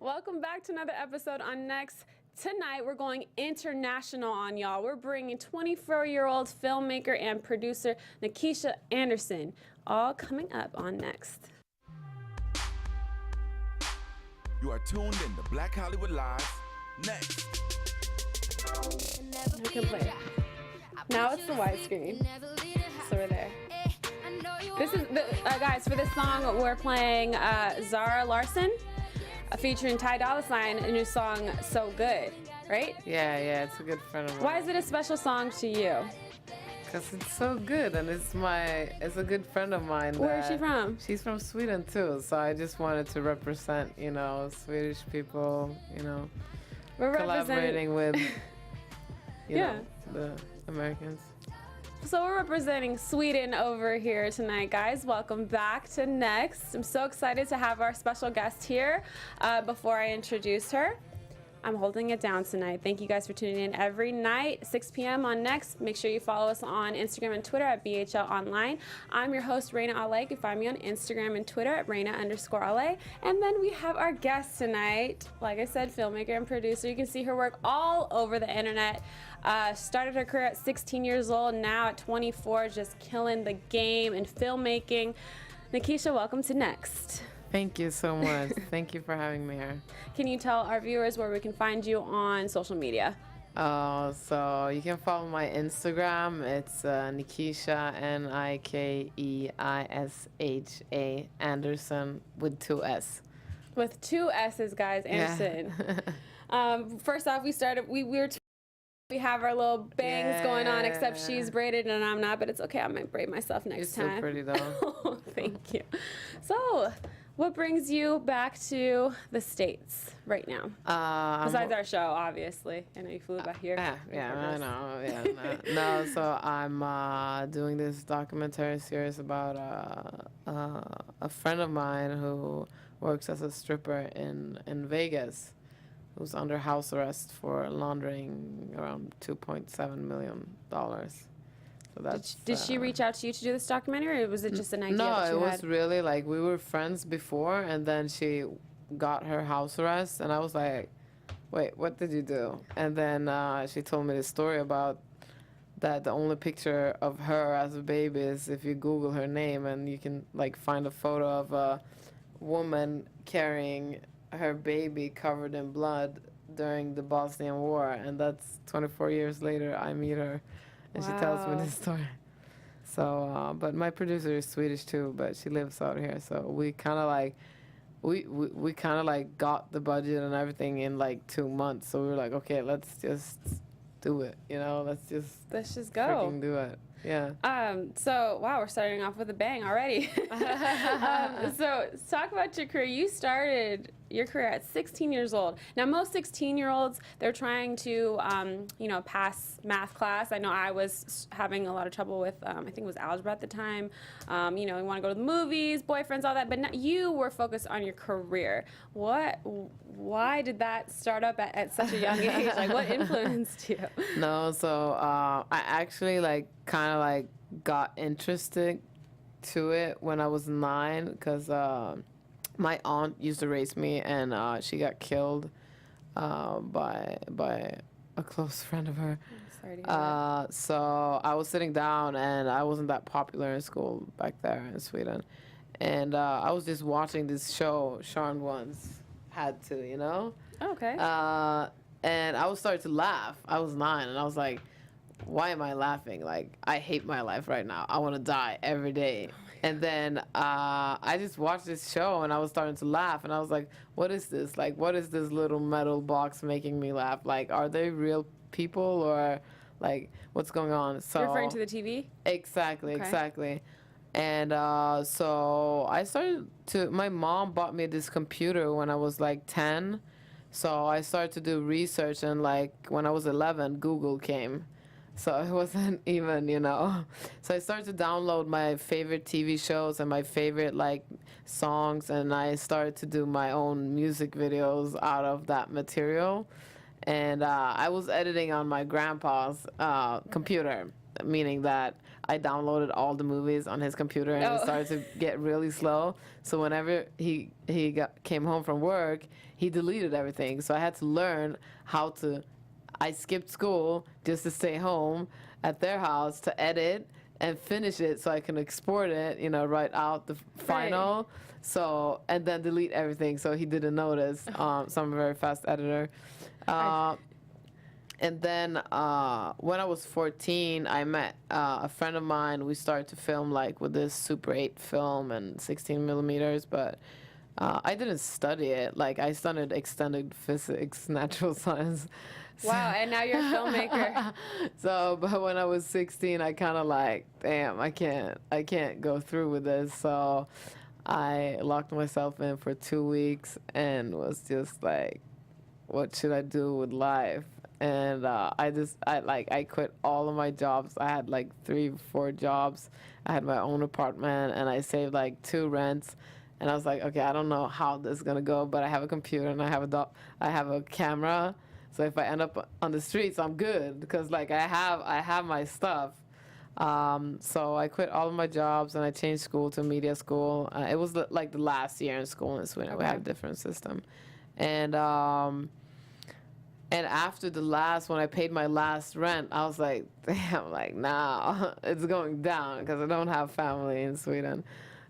Welcome back to another episode on Next. Tonight we're going international on y'all. We're bringing 24-year-old filmmaker and producer Nikeisha Andersson. All coming up on Next. You are tuned in to Black Hollywood Live. Next. We can play. Now it's the widescreen. So we're there. This is guys, for this song we're playing Zara Larsson featuring Ty Dolla $ign, a new song, So Good, right? Yeah, it's a good friend of mine. Why is it a special song to you? Because it's so good, and it's a good friend of mine. Where is she from? She's from Sweden too, so I just wanted to represent, Swedish people, We're collaborating with, the Americans. So we're representing Sweden over here tonight, guys. Welcome back to Next. I'm so excited to have our special guest here. Before I introduce her, I'm holding it down tonight. Thank you guys for tuning in every night, 6 p.m. on Next. Make sure you follow us on Instagram and Twitter at BHL Online. I'm your host, Rheina Ale. You can find me on Instagram and Twitter at Rheina_Ale. And then we have our guest tonight. Like I said, filmmaker and producer. You can see her work all over the internet. Started her career at 16 years old, now at 24, just killing the game in filmmaking. Nikeisha, welcome to Next. Thank you so much. Thank you for having me here. Can you tell our viewers where we can find you on social media? So you can follow my Instagram. It's Nikeisha, Nikeisha Andersson with 2 S. With 2 S's, guys, Andersson. Yeah. First off, we have our little bangs going on, except she's braided and I'm not, but it's okay. I might braid myself next time. You're so pretty, though. Thank you. So, what brings you back to the States right now? Besides our show, obviously. I know you flew back here. I know. No, so I'm doing this documentary series about a friend of mine who works as a stripper in Vegas, who's under house arrest for laundering around $2.7 million. So that's, did she reach out to you to do this documentary, or was it just an idea that you had? No, it was really like we were friends before, and then she got her house arrest, and I was like, wait, what did you do? And then she told me the story about that the only picture of her as a baby is if you Google her name, and you can like find a photo of a woman carrying her baby covered in blood during the Bosnian War, and that's 24 years later I meet her, and she tells me this story. So, but my producer is Swedish too, but she lives out here, so we kind of like, we kind of like got the budget and everything in like 2 months, so we were like, okay, let's just do it, let's just go. Freaking do it. Yeah. So, wow, we're starting off with a bang already. So, talk about your career. You started your career at 16 years old. Now, most 16-year-olds, they're trying to, pass math class. I know I was having a lot of trouble with, I think it was algebra at the time. You want to go to the movies, boyfriends, all that. But not, you were focused on your career. Why did that start up at such a young age? Like, what influenced you? No, so I actually kind of got interested to it when I was 9, because my aunt used to raise me, and she got killed by a close friend of her. I'm sorry to hear that. So I was sitting down, and I wasn't that popular in school back there in Sweden, and I was just watching this show, Charmed Ones had to, Oh, okay. And I was starting to laugh. I was 9, and I was like, why am I laughing? Like, I hate my life right now. I want to die every day. And then I just watched this show, and I was starting to laugh, and I was like, what is this? Like, what is this little metal box making me laugh? Like, are they real people, or, like, what's going on? So You're referring to the TV? Exactly, Okay. exactly. And so I started to, my mom bought me this computer when I was, 10. So I started to do research, and, when I was 11, Google came. So it wasn't even, So I started to download my favorite TV shows and my favorite, songs, and I started to do my own music videos out of that material. And I was editing on my grandpa's computer, meaning that I downloaded all the movies on his computer, and it started to get really slow. So whenever he came home from work, he deleted everything. So I had to learn how to. I skipped school just to stay home at their house to edit and finish it so I can export it, write out the final. Right. So, and then delete everything so he didn't notice. So I'm a very fast editor. And then when I was 14, I met a friend of mine. We started to film like with this Super 8 film and 16 millimeters, but I didn't study it. Like I studied extended physics, natural science. Wow, and now you're a filmmaker. So, but when I was 16, I kind of like, damn, I can't go through with this. So I locked myself in for 2 weeks and was just like, what should I do with life? And I quit all of my jobs. I had like 3-4 jobs. I had my own apartment, and I saved like 2 rents. And I was like, okay, I don't know how this is gonna go, but I have a computer and I have a camera. So if I end up on the streets, I'm good because like I have my stuff. So I quit all of my jobs and I changed school to media school. It was like the last year in school in Sweden. Okay. We have a different system, and after when I paid my last rent, I was like, damn, like now it's going down because I don't have family in Sweden.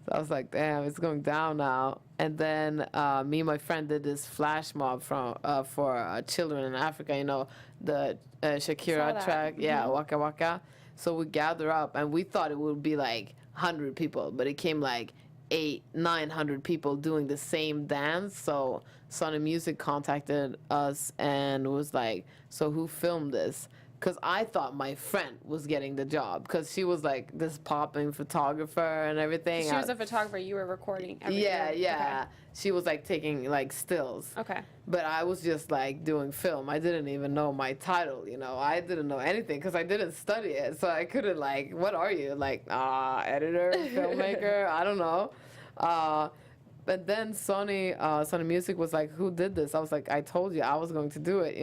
So I was like, damn, it's going down now. And then me and my friend did this flash mob for children in Africa, the Shakira track. Yeah, Waka Waka. So we gather up, and we thought it would be like 100 people, but it came like 800-900 people doing the same dance. So Sony Music contacted us and was like, so who filmed this? Because I thought my friend was getting the job because she was like this popping photographer and everything. She was a photographer. You were recording everything. Yeah. Okay. She was like taking like stills. Okay. But I was just like doing film. I didn't even know my title, I didn't know anything because I didn't study it. So I couldn't like, what are you? Like, editor, filmmaker, I don't know. But then Sony Music was like, who did this? I was like, I told you I was going to do it,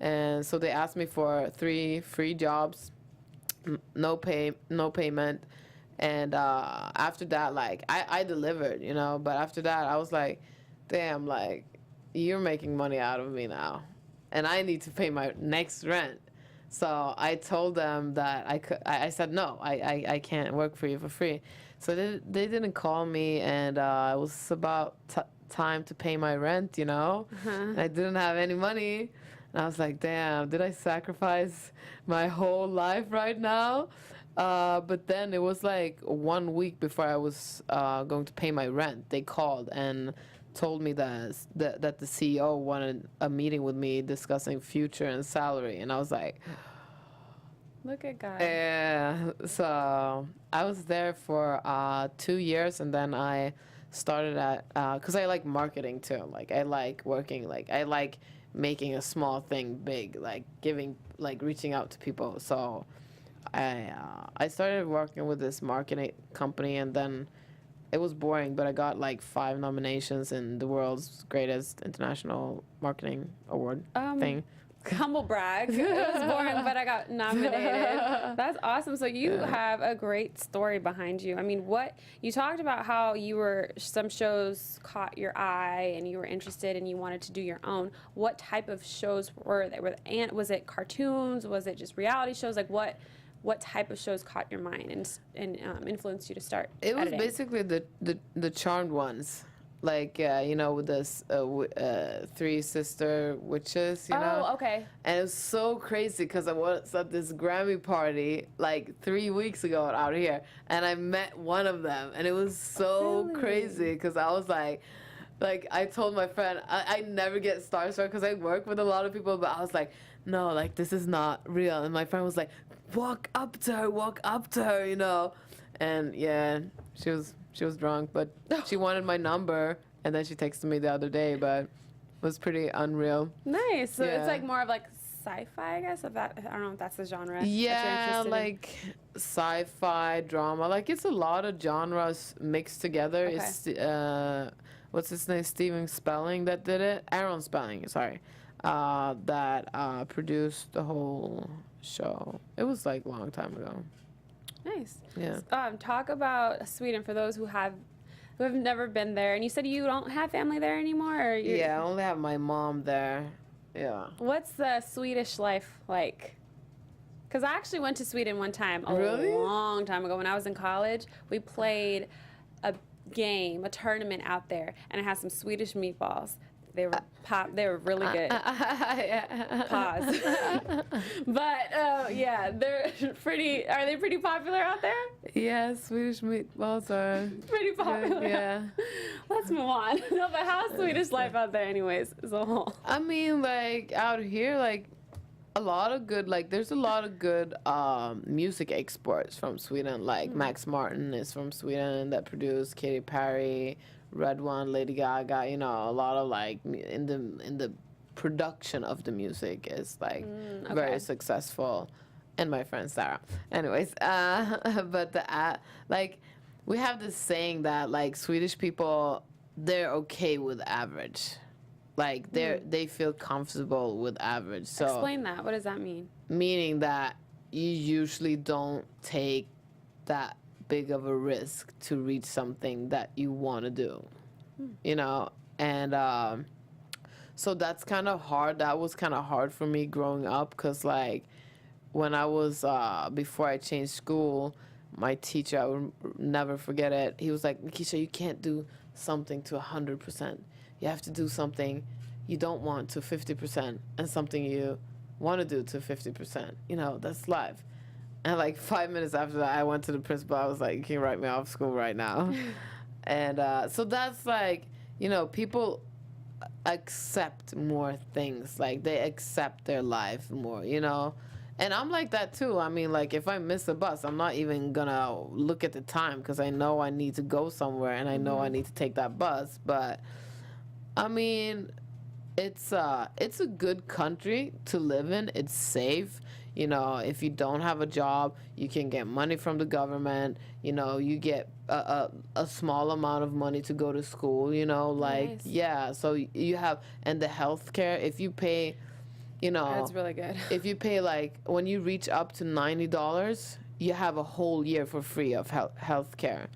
And so they asked me for 3 free jobs, no payment. And after that, like, I delivered, But after that, I was like, damn, like, you're making money out of me now. And I need to pay my next rent. So I told them that I said, no, I can't work for you for free. So they didn't call me, and it was about time to pay my rent, And I didn't have any money. And I was like, damn, did I sacrifice my whole life right now? But then it was like 1 week before I was going to pay my rent. They called and told me that the CEO wanted a meeting with me discussing future and salary. And I was like, look at God. Yeah. So I was there for 2 years, and then I started because I like marketing too. Like I like working, like I like making a small thing big, like reaching out to people. So I started working with this marketing company, and then it was boring, but I got like 5 nominations in the world's greatest international marketing award thing. Humble brag. It was boring, but I got nominated. That's awesome. So you have a great story behind you. I mean, you talked about how some shows caught your eye and you were interested and you wanted to do your own. What type of shows were they? Was it cartoons? Was it just reality shows? Like what type of shows caught your mind and influenced you to start editing? Was basically the charmed ones. Like, with this 3 sister witches, Oh, okay. And it was so crazy because I was at this Grammy party like 3 weeks ago out here, and I met one of them, and it was so crazy because I was like I told my friend, I never get starstruck because I work with a lot of people, but I was like, no, like, this is not real. And my friend was like, walk up to her, And yeah, she was drunk, but she wanted my number, and then she texted me the other day, but it was pretty unreal. Nice. So it's like more of like sci-fi, I guess. I don't know if that's the genre. Yeah, like sci-fi, drama. Like it's a lot of genres mixed together. Okay. It's what's his name? Steven Spelling that did it. Aaron Spelling, sorry. That produced the whole show. It was like a long time ago. Nice. Yeah. Talk about Sweden for those who have never been there. And you said you don't have family there anymore? Or Yeah, I only have my mom there. Yeah. What's the Swedish life like? Because I actually went to Sweden one time a Really? long time ago when I was in college. We played a tournament out there, and it had some Swedish meatballs. They were They were really good. Pause. But yeah, they're pretty. Are they pretty popular out there? Yeah, Swedish meatballs are Pretty popular. good, yeah. Let's move on. No, but how's Swedish life out there, anyways, as a whole? I mean, like, out here, like, a lot of good, like, there's a lot of good music exports from Sweden. Like, Max Martin is from Sweden that produced Katy Perry, Red One, Lady Gaga. You know, a lot of, like, in the production of the music is, like, Okay. very successful. And my friend Sarah. Anyways, but like, we have this saying that, like, Swedish people, they're okay with average. Like, they feel comfortable with average. So Explain that. What does that mean? meaning that you usually don't take that big of a risk to reach something that you want to do. You know? And so that's kind of hard. That was kind of hard for me growing up because, like, when I was, before I changed school, my teacher, I will never forget it, he was like, Nikeisha, you can't do something to 100%. You have to do something you don't want to 50% and something you want to do to 50%. You know, that's life. And, like, 5 minutes after that, I went to the principal. I was like, you can write me off school right now. And so that's, like, you know, people accept more things. Like, they accept their life more, you know? And I'm like that too. I mean, like, if I miss a bus, I'm not even gonna look at the time because I know I need to go somewhere and I know I need to take that bus. But I mean, it's a good country to live in. It's safe. You know, if you don't have a job, you can get money from the government. You know, you get a small amount of money to go to school. You know, like, Nice. yeah. So you have, and the healthcare, if you pay, you know, That's really good. if you pay, like, when you reach up to $90, you have a whole year for free of health care.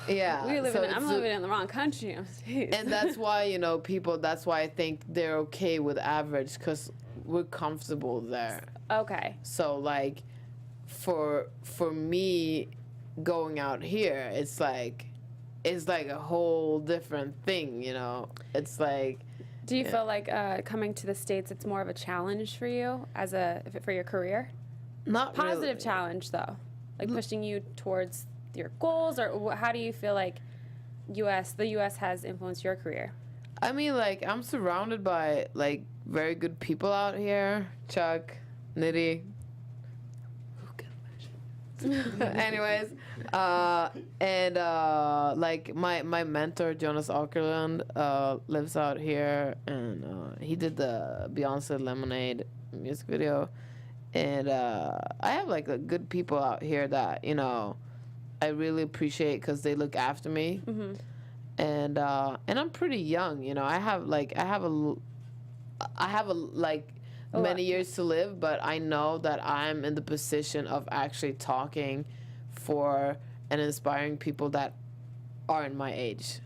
Yeah. I'm living in the wrong country. And that's why, you know, that's why I think they're okay with average because we're comfortable there. Okay. So, like, for me going out here, it's like a whole different thing, you know? It's like, Do you feel like coming to the States, it's more of a challenge for you for your career? not Positive really. challenge, though, like pushing you towards your goals, or how do you feel like the U.S. has influenced your career? I mean, like, I'm surrounded by, like, very good people out here. Chuck, Nitty. Anyways, like, my mentor, Jonas Åkerlund, lives out here, and he did the Beyonce Lemonade music video. And I have, like, good people out here that, you know, I really appreciate because they look after me. Mm-hmm. And I'm pretty young, you know. I have like many years to live, but I know that I'm in the position of actually talking for and inspiring people that are in my age.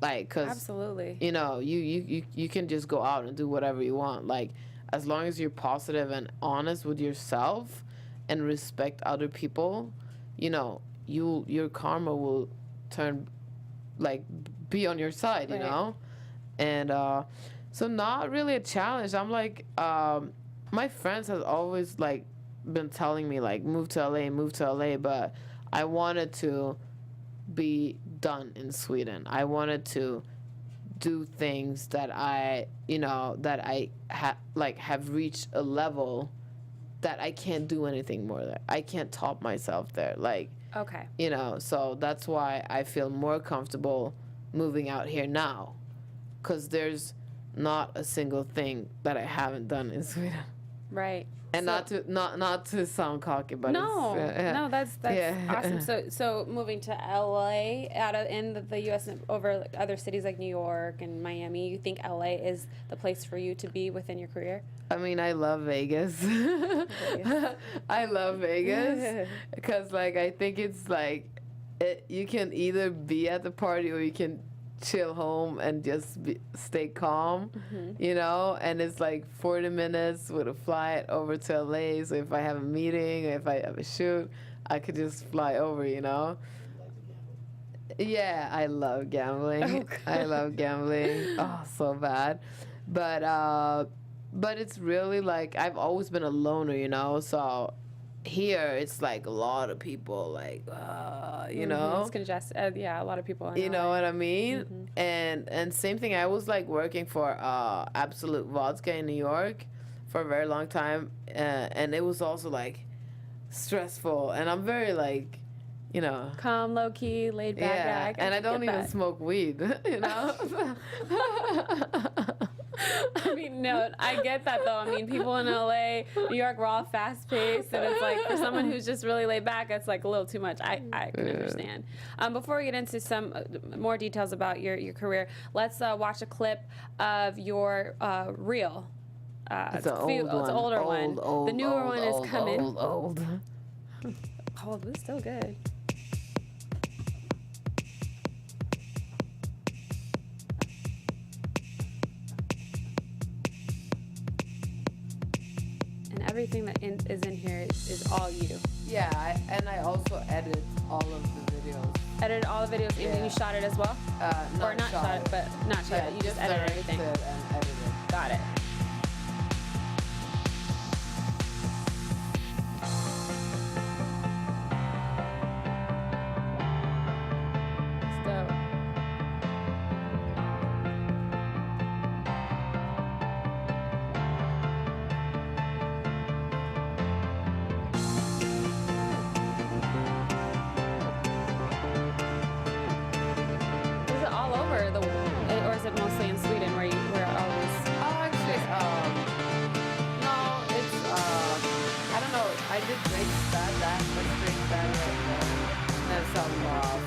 Like, cause Absolutely. you know, you can just go out and do whatever you want. Like, as long as you're positive and honest with yourself and respect other people, you know, your karma will be on your side, you Right. know? And so not really a challenge. I'm like, my friends has always, like, been telling me, like, move to LA, but I wanted to be done in Sweden. I wanted to do things that I have reached a level that I can't do anything more there. I can't top myself there. Like, Okay. you know, so that's why I feel more comfortable moving out here now, because there's not a single thing that I haven't done in Sweden. Right. And So- not to sound cocky, but No, no, that's Yeah. awesome. So moving to LA in the U.S. and over other cities like New York and Miami, you think LA is the place for you to be within your career? I mean, I love Vegas. I love Vegas because, like, I think it's like you can either be at the party or you can chill home and just stay calm, you know? And it's like 40 minutes with a flight over to LA. So if I have a meeting or if I have a shoot, I could just fly over, you know? Yeah, I love gambling. I love gambling. Oh, so bad. But it's really like I've always been a loner, you know? So here it's like a lot of people, like, you know? It's congested. Yeah, a lot of people. You know what I mean? And same thing, I was like working for Absolute Vodka in New York for a very long time. And it was also like stressful. And I'm very like, you know, calm, low key, laid back. Yeah, and I don't even smoke weed, you know? I mean, no, I get that though. I mean, people in LA, New York, we're all fast paced, and it's like for someone who's just really laid back, it's like a little too much. I can understand. Before we get into some more details about your career, let's watch a clip of your reel. It's an old one. It's an older one. The newer one is coming. Old. Oh, this is still good. And everything that is in here is all you. Yeah, I also edit all of the videos. Edited all the videos, and you shot it as well? Or not shot it, but not shot it. You just edited everything. And edited. Got it.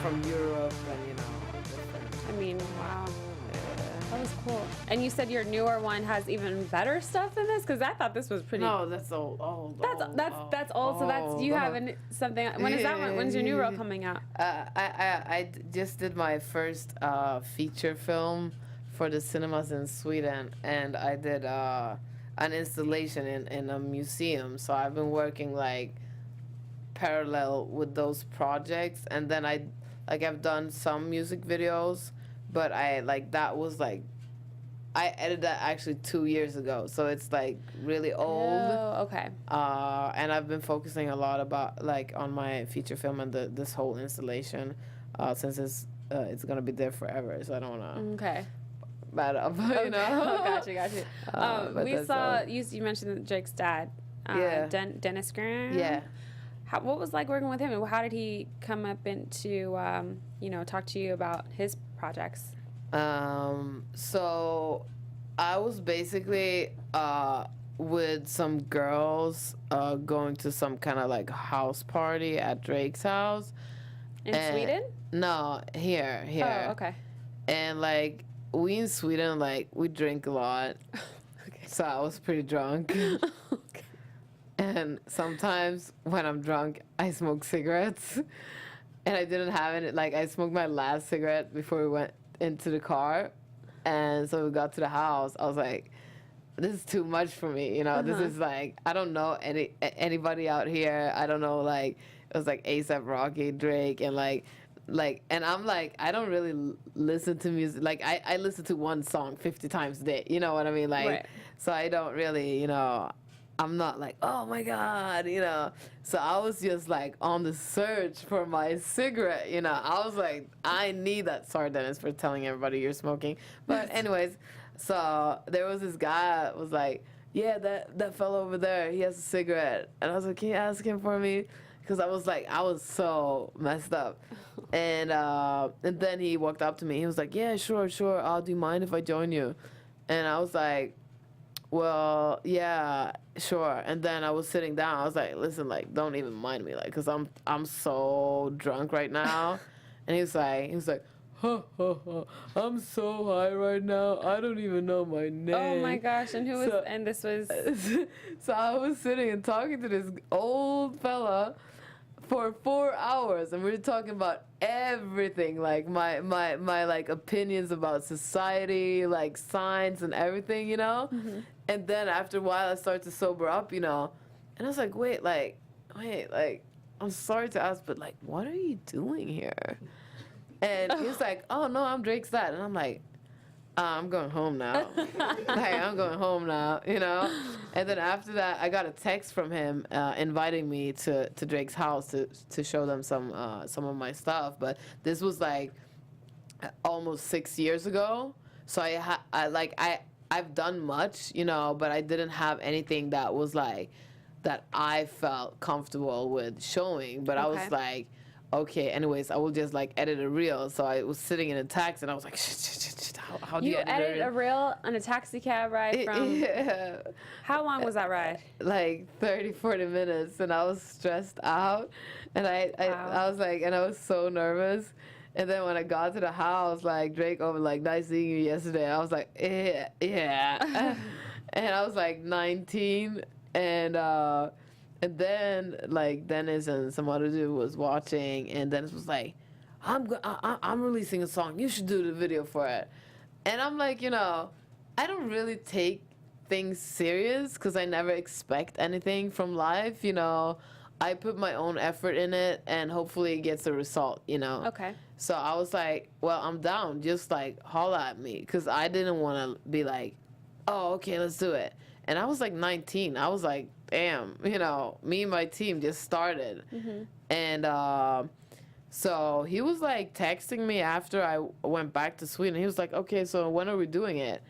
From Europe and, you know, different. I mean, wow. That was cool. And you said your newer one has even better stuff than this? Because I thought this was pretty... No, that's old. That's old. So that's... You have something... When is that one? When's your new reel coming out? I just did my first feature film for the cinemas in Sweden. And I did an installation in a museum. So I've been working, like, parallel with those projects. And then I've done some music videos, but that was like, I edited that actually 2 years ago, so it's like really old. Oh, okay. And I've been focusing a lot about like on my feature film and this whole installation, since it's gonna be there forever, so I don't wanna. Okay. Bad up, you know. Gotcha. We saw you mentioned Drake's dad. Yeah. Dennis Graham. Yeah. What was like working with him, and how did he come up into talk to you about his projects? So I was basically with some girls going to some kind of like house party at Drake's house. In Sweden? No, here. Oh, okay. And like we in Sweden, like we drink a lot. Okay. So I was pretty drunk. Okay. And sometimes when I'm drunk, I smoke cigarettes. And I didn't have it. Like, I smoked my last cigarette before we went into the car. And so we got to the house. I was like, this is too much for me. You know, this is like, I don't know anybody out here. I don't know, like, it was like A$AP Rocky, Drake, and and I'm like, I don't really listen to music. Like, I listen to one song 50 times a day. You know what I mean? Like, right. So I don't really, you know, I'm not like, oh my God, you know. So I was just like on the search for my cigarette, you know. I was like, I need that. Sorry, Dennis, for telling everybody you're smoking. But anyways, so there was this guy that was like, yeah, that fellow over there, he has a cigarette. And I was like, can you ask him for me? Because I was like, I was so messed up. And then he walked up to me. He was like, yeah, sure. Do you mind if I join you? And I was like, well, yeah, sure. And then I was sitting down. I was like, listen, like, don't even mind me, like, because I'm so drunk right now. And he was like, ha, ha, ha, I'm so high right now. I don't even know my name. Oh my gosh! And who was? So- And this was. So I was sitting and talking to this old fella for 4 hours, and we were talking about everything, like my like opinions about society, like science and everything, you know. And then after a while, I started to sober up, you know, and I was like, wait, I'm sorry to ask, but like, what are you doing here? And he was like, oh no, I'm Drake's dad, and I'm like, I'm going home now. Like, I'm going home now, you know? And then after that, I got a text from him inviting me to Drake's house to show them some of my stuff. But this was like almost 6 years ago. So I've done much, you know, but I didn't have anything that was like, that I felt comfortable with showing. But I was like, okay, anyways, I will just like edit a reel. So I was sitting in a taxi and I was like, how do you edit a reel on a taxi cab ride from? Yeah. How long was that ride? Like 30, 40 minutes, and I was stressed out, and I was like, and I was so nervous. And then when I got to the house, like Drake over, like, nice seeing you yesterday. I was like, yeah. And I was like 19, and then like Dennis and some other dude was watching, and Dennis was like, I'm releasing a song. You should do the video for it. And I'm like, you know, I don't really take things serious because I never expect anything from life, you know. I put my own effort in it, and hopefully it gets a result, you know. Okay. So I was like, well, I'm down. Just like holla at me, because I didn't want to be like, oh, okay, let's do it. And I was like 19. I was like, damn, you know, me and my team just started. And so he was like texting me after I went back to Sweden. He was like, okay, so when are we doing it?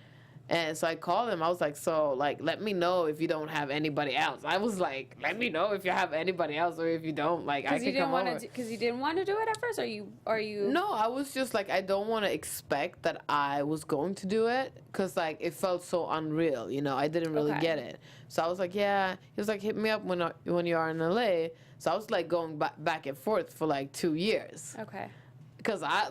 And so I called him. I was like, so like, let me know if you don't have anybody else. I was like, let me know if you have anybody else, or if you don't, like, I can come over. Because you didn't want to do it at first, or you? No, I was just like, I don't want to expect that I was going to do it, because like it felt so unreal, you know. I didn't really get it. So I was like, yeah. He was like, hit me up when you are in LA. So I was like going back and forth for like 2 years. Okay. Because I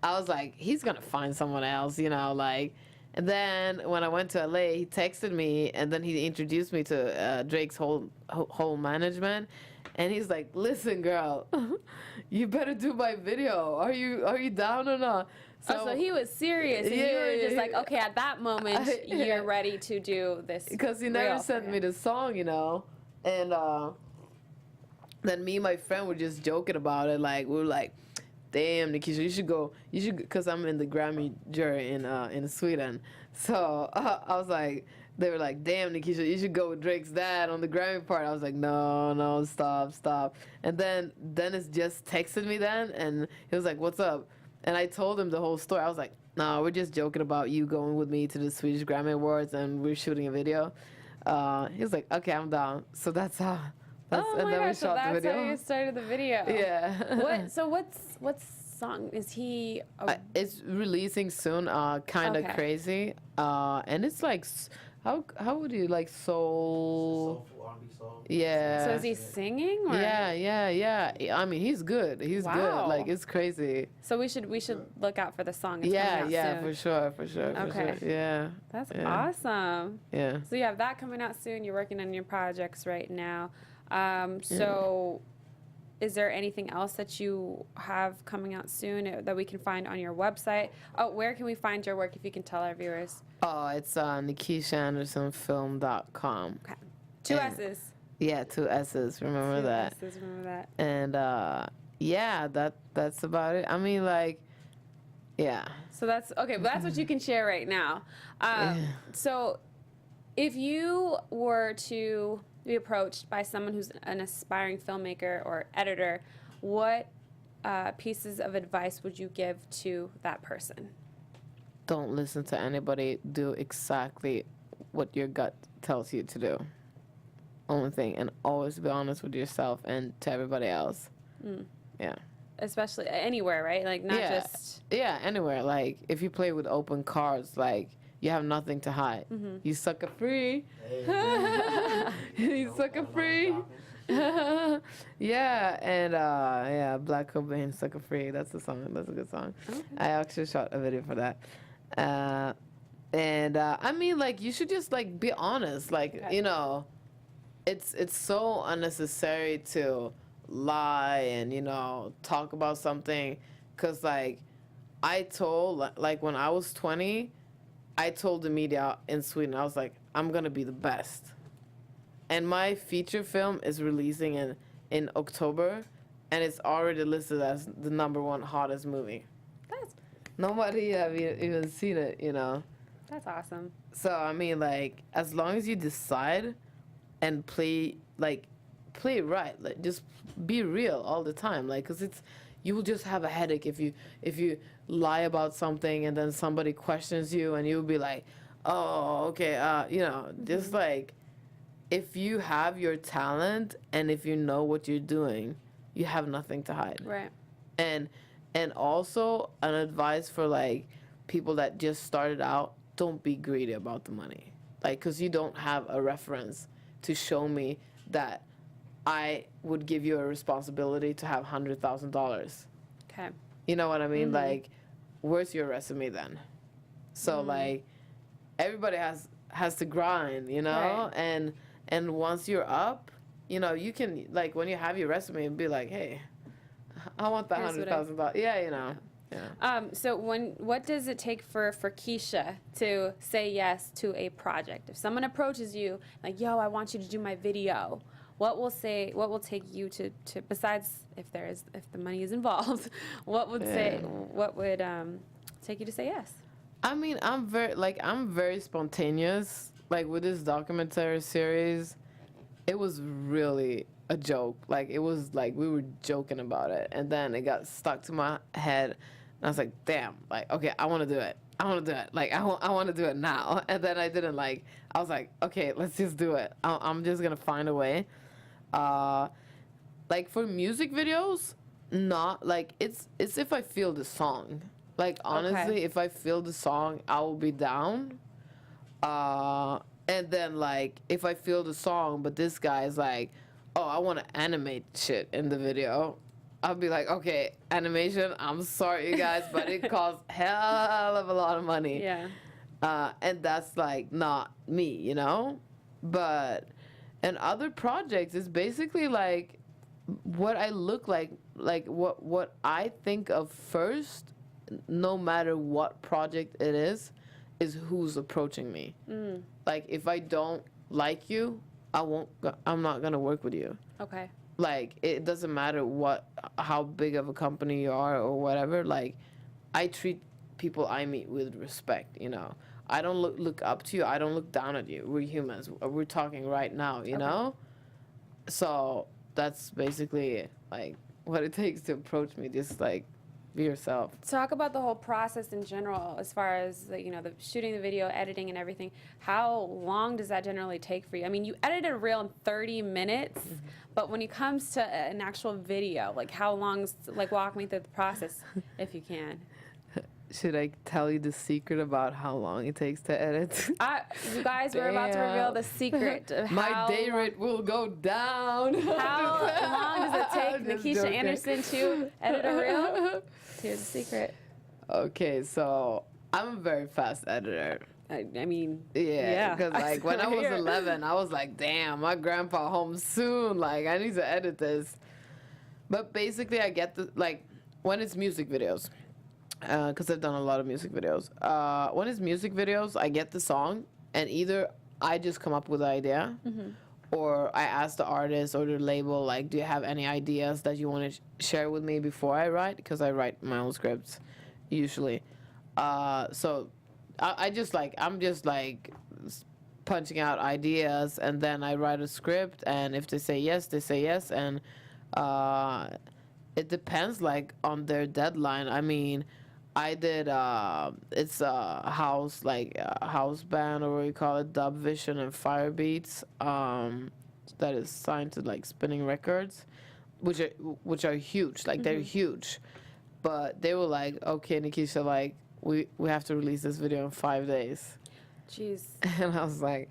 was like, he's gonna find someone else, you know, like. And then when I went to LA, he texted me, and then he introduced me to Drake's whole management, and he's like, "Listen, girl, you better do my video. Are you down or not?" So he was serious, and you were just like, okay, at that moment, you're ready to do this. Because he never sent me the song, you know, and then me and my friend were just joking about it, like we were like, damn, Nikeisha, you should go, because I'm in the Grammy jury in Sweden. So I was like, they were like, damn, Nikeisha, you should go with Drake's dad on the Grammy part. I was like, no, stop. And then Dennis just texted me then, and he was like, what's up? And I told him the whole story. I was like, no, we're just joking about you going with me to the Swedish Grammy Awards, and we're shooting a video. He was like, okay, I'm down. So that's how. Oh my gosh, so that's how you started the video. Yeah. What song is he? It's releasing soon. Kind of crazy. And it's like, how would you like soul? Soulful R&B song. Yeah. So is he singing? Or? Yeah. I mean, he's good. He's good. Like, it's crazy. So we should look out for the song. It's coming out soon. For sure. Okay. Yeah. That's awesome. Yeah. So you have that coming out soon. You're working on your projects right now. So is there anything else that you have coming out soon that we can find on your website? Oh, where can we find your work, if you can tell our viewers? Oh, it's Nikeisha Andersson film.com. Okay. 2 S's. Yeah, 2 S's. Remember that. 2 S's, remember that. And yeah, that's about it. I mean, like, yeah. So that's okay. But that's what you can share right now. So if you were to be approached by someone who's an aspiring filmmaker or editor, what pieces of advice would you give to that person? Don't listen to anybody. Do exactly what your gut tells you to do. Only thing. And always be honest with yourself and to everybody else. Yeah. Especially anywhere, right? Like, not just... Yeah, anywhere. Like, if you play with open cards, like, you have nothing to hide. You sucker free. Hey. You sucker free. Yeah, and yeah, Black Cobain, Sucker Free. That's the song. That's a good song. Okay. I actually shot a video for that. And I mean, like, you should just like be honest. Like, Okay. you know, it's so unnecessary to lie and talk about something, cause like I told like when I was 20, I told the media in Sweden, I was like, I'm gonna be the best. And my feature film is releasing in October, and it's already listed as the #1 hottest movie. That's Nobody have even seen it, you know. that's awesome. So I mean, like, as long as you decide and play right, like just be real all the time, like, cause you will just have a headache if you lie about something and then somebody questions you and you'll be like, oh, okay, just like, if you have your talent and if you know what you're doing, you have nothing to hide. Right. And also an advice for like people that just started out, don't be greedy about the money. Like, cause you don't have a reference to show me that I would give you a responsibility to have $100,000. Okay. You know what I mean? Like, where's your resume then? So like, everybody has to grind, you know? Right. And once you're up, you can, like, when you have your resume, be like, hey, I want that Here's what $100,000. Yeah, Yeah. So what does it take for Keisha to say yes to a project? If someone approaches you like, yo, I want you to do my video, what will take you to besides if the money is involved, what would take you to say yes? I mean, I'm very spontaneous. Like, with this documentary series, it was really a joke. Like, it was like we were joking about it, and then it got stuck to my head, and I was like, damn, like, okay, I want to do it. Like, I want to do it now. And then I didn't, like, I was like, okay, let's just do it. I'm just gonna find a way. Like, for music videos, not like, it's if I feel the song. Like, honestly, if I feel the song, I will be down. And then, like, if I feel the song, but this guy is like, oh, I want to animate shit in the video, I'll be like, okay, animation, I'm sorry, you guys, but it costs hell of a lot of money. Yeah. And that's, like, not me, you know? But, and other projects is basically, like, what I look like what I think of first, no matter what project it is who's approaching me. Like, if I don't like you, I'm not gonna work with you. Okay. Like, it doesn't matter how big of a company you are or whatever. Like, I treat people I meet with respect, you know. I don't look up to you. I don't look down at you. We're humans. We're talking right now, you know? So that's basically, like, what it takes to approach me. Just, like, be yourself. Talk about the whole process in general, as far as the shooting the video, editing, and everything. How long does that generally take for you? I mean, you edited a reel in 30 minutes, but when it comes to an actual video, like, how long? Like, walk me through the process, if you can. Should I tell you the secret about how long it takes to edit? You guys, we're about to reveal the secret of my day rate will go down. How long does it take Nikeisha Andersson to edit a reel? Here's the secret. Okay, so I'm a very fast editor. I mean, yeah, because like when I was 11, I was like, damn, my grandpa home soon. Like, I need to edit this. But basically, I get when it's music videos, because I've done a lot of music videos. When it's music videos, I get the song, and either I just come up with the idea, or I ask the artist or the label, like, do you have any ideas that you want to share with me before I write? Because I write my own scripts, usually. So I'm just punching out ideas, and then I write a script, and if they say yes, they say yes, and it depends, like, on their deadline. I mean, I did, it's a house band, or what you call it, Dub Vision and Fire Beatz, that is signed to, like, Spinning Records, which are huge, like, they're huge. But they were like, okay, Nikeisha, like, we have to release this video in 5 days. Jeez. And I was like,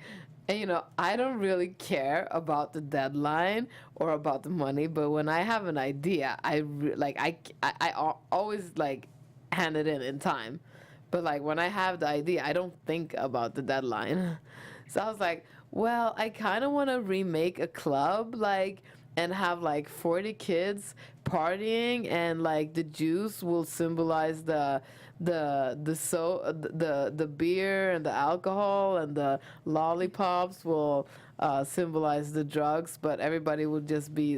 And I don't really care about the deadline or about the money, but when I have an idea, I always like hand it in time. But like when I have the idea, I don't think about the deadline. So I was like, well, I kind of want to remake a club, like, and have like 40 kids partying, and like the juice will symbolize the beer and the alcohol, and the lollipops will symbolize the drugs, but everybody will just be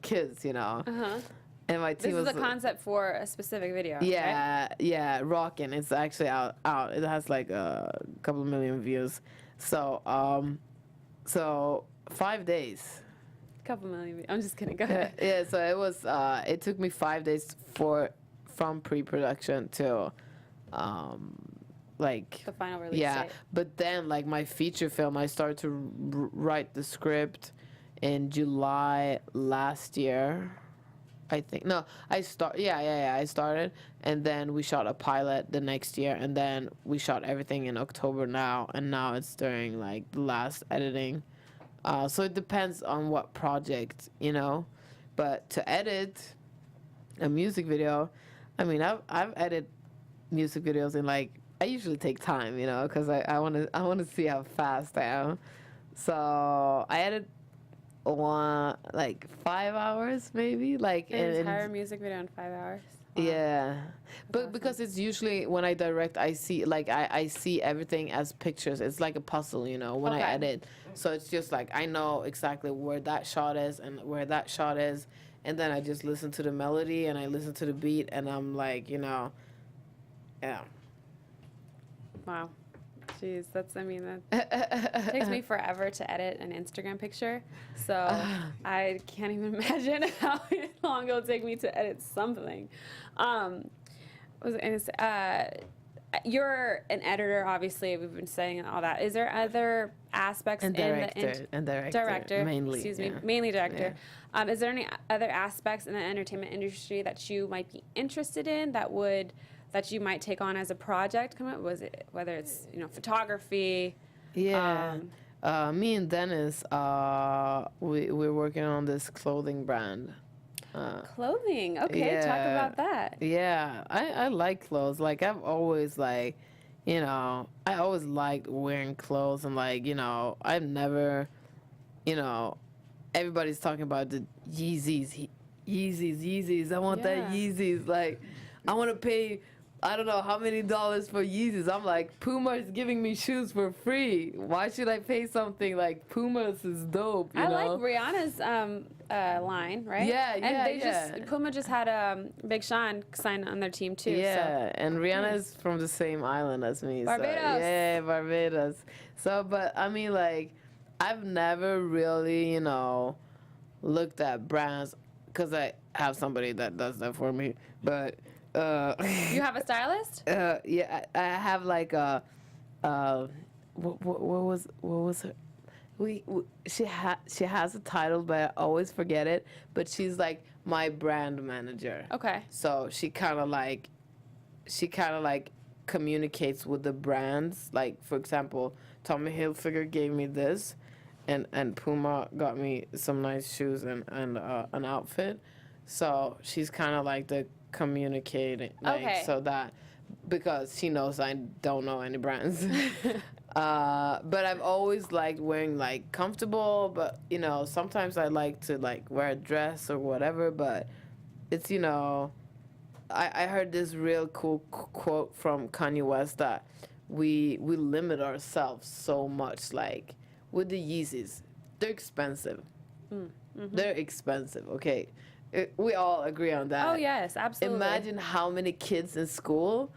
kids. Uh-huh. And my team This is was a concept for a specific video, right? yeah, rockin'. It's actually out. It has like a couple of million views. So 5 days. Couple million. I'm just kidding. Go ahead. Yeah, so it was. It took me 5 days from pre-production to, like. The final release Yeah, date. but then like my feature film, I started to write the script in July last year. I think no, I started, and then we shot a pilot the next year, and then we shot everything in October now, and now it's during like the last editing. So it depends on what project, but to edit a music video, I mean, I've edited music videos in like, I usually take time, because I want to see how fast I am. So I edit like 5 hours maybe, like An entire music video in 5 hours. Wow. Yeah, but awesome. because it's usually when I direct, I see like I see everything as pictures. It's like a puzzle, when I Okay. edit. So it's just like I know exactly where that shot is and where that shot is, and then I just listen to the melody and I listen to the beat, and I'm like, yeah. Wow. Jeez, that takes me forever to edit an Instagram picture. So I can't even imagine how long it'll take me to edit something. Was it gonna say, you're an editor, obviously. We've been saying all that. Is there other aspects And director, mainly. Excuse me, yeah. mainly director. Is there any other aspects in the entertainment industry that you might be interested in that you might take on as a project? Was it whether it's photography? Yeah. Me and Dennis, we're working on this clothing brand. Clothing. Okay, talk yeah. about that. Yeah, I like clothes. Like I've always I always liked wearing clothes, and I've never, everybody's talking about the Yeezys. I want that Yeah. Yeezys. Like, I want to pay, I don't know how many dollars for Yeezys. I'm like, Puma is giving me shoes for free. Why should I pay something like Puma's is dope? You I know? like Rihanna's line, right? Yeah, and yeah, they yeah. Puma just had Big Sean sign on their team too. Yeah, and Rihanna Nice. is from the same island as me. Barbados. So, yeah, Barbados. So, but I mean, like, I've never really, looked at brands because I have somebody that does that for me. But You have a stylist? yeah, I have like a what was her? She has a title, but I always forget it. But she's like my brand manager. Okay. So she kind of like communicates with the brands. Like, for example, Tommy Hilfiger gave me this, and Puma got me some nice shoes and an outfit. So she's kind of like the communicating, like, Okay. so that, because she knows I don't know any brands. But I've always liked wearing like comfortable, but sometimes I like to like wear a dress or whatever. But it's I heard this real cool quote from Kanye West that we limit ourselves so much. Like with the Yeezys, they're expensive. Mm-hmm. They're expensive. Okay, we all agree on that. Oh yes, absolutely. Imagine how many kids in school,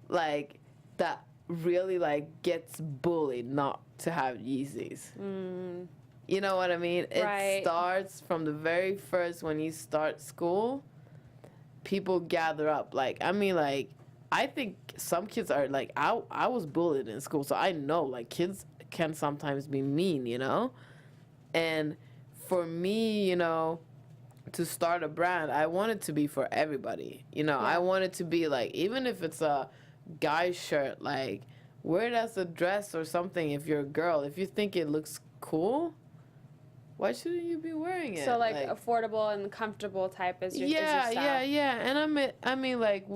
like, that really like gets bullied not to have Yeezys. You know what I mean? Right. It starts from the very first, when you start school, people gather up. Like, I mean, like, I think some kids are like, I was bullied in school, so I know like kids can sometimes be mean, and for me, to start a brand, I want it to be for everybody. I want it to be like, even if it's a guy shirt, like wear it as a dress or something if you're a girl. If you think it looks cool, why shouldn't you be wearing it? So like affordable and comfortable type is your, is your style. Yeah. And I mean like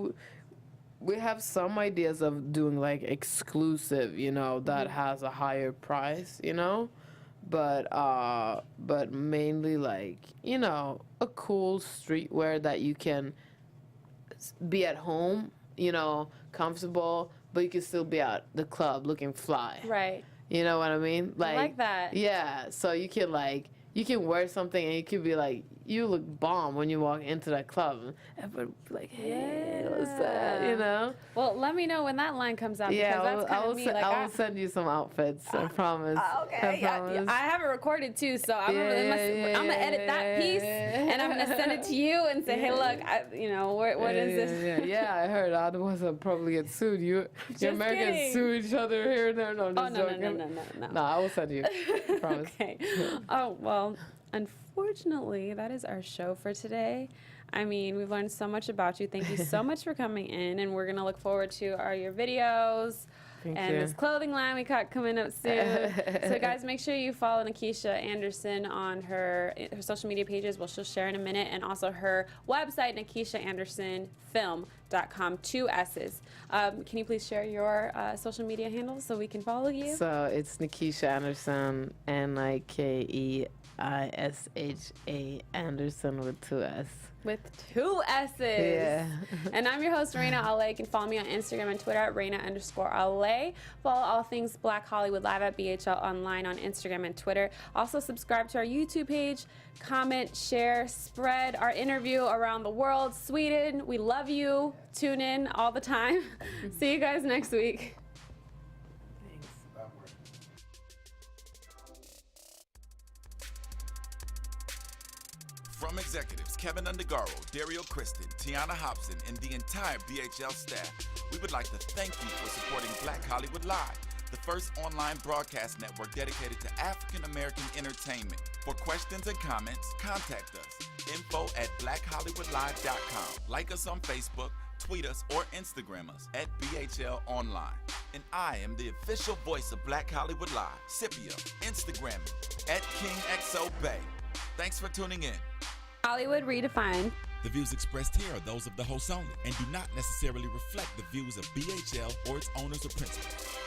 we have some ideas of doing like exclusive, you know, that has a higher price, you know, but mainly like, you know, a cool streetwear that you can be at home, you know, comfortable, but you can still be at the club looking fly. Right. You know what I mean? I like that. Yeah, so you can wear something and you could be like, you look bomb when you walk into that club. Everybody will be like, hey, what's that? You know? Well, let me know when that line comes out. Yeah, because that's kind of me. Like, I will send you some outfits. I promise. Okay. I promise. I have it recorded too, so I'm gonna edit that piece and I'm gonna send it to you and say, hey, look, what is this? Yeah, I heard. Otherwise, I'll probably get sued. You Americans sue each other here and there. No, I'm just joking. No. No, I will send you. I promise. Okay. Oh well. Unfortunately, that is our show for today. I mean, we've learned so much about you. Thank you so much for coming in, and we're going to look forward to your videos and this clothing line we got coming up soon. So, guys, make sure you follow Nikeisha Andersson on her social media pages, which she'll share in a minute, and also her website, NikeishaAnderssonFilm.com, 2 S's. Can you please share your social media handles so we can follow you? So, it's Nikeisha Andersson, Nikeisha Andersson with 2 S. With 2 S's. Yeah. And I'm your host, Rheina Ale. You can follow me on Instagram and Twitter at Rheina_Ale. Follow all things Black Hollywood Live at BHL Online on Instagram and Twitter. Also, subscribe to our YouTube page. Comment, share, spread our interview around the world. Sweden, we love you. Tune in all the time. See you guys next week. From executives Keven Undergaro, Dario Kristen, Tiana Hobson, and the entire BHL staff, we would like to thank you for supporting Black Hollywood Live, the first online broadcast network dedicated to African American entertainment. For questions and comments, contact us. info@blackhollywoodlive.com. Like us on Facebook, tweet us, or Instagram us at BHL Online. And I am the official voice of Black Hollywood Live, Scipio, Instagram me at KingXOBay. Thanks for tuning in. Hollywood Redefined. The views expressed here are those of the hosts only and do not necessarily reflect the views of BHL or its owners or principals.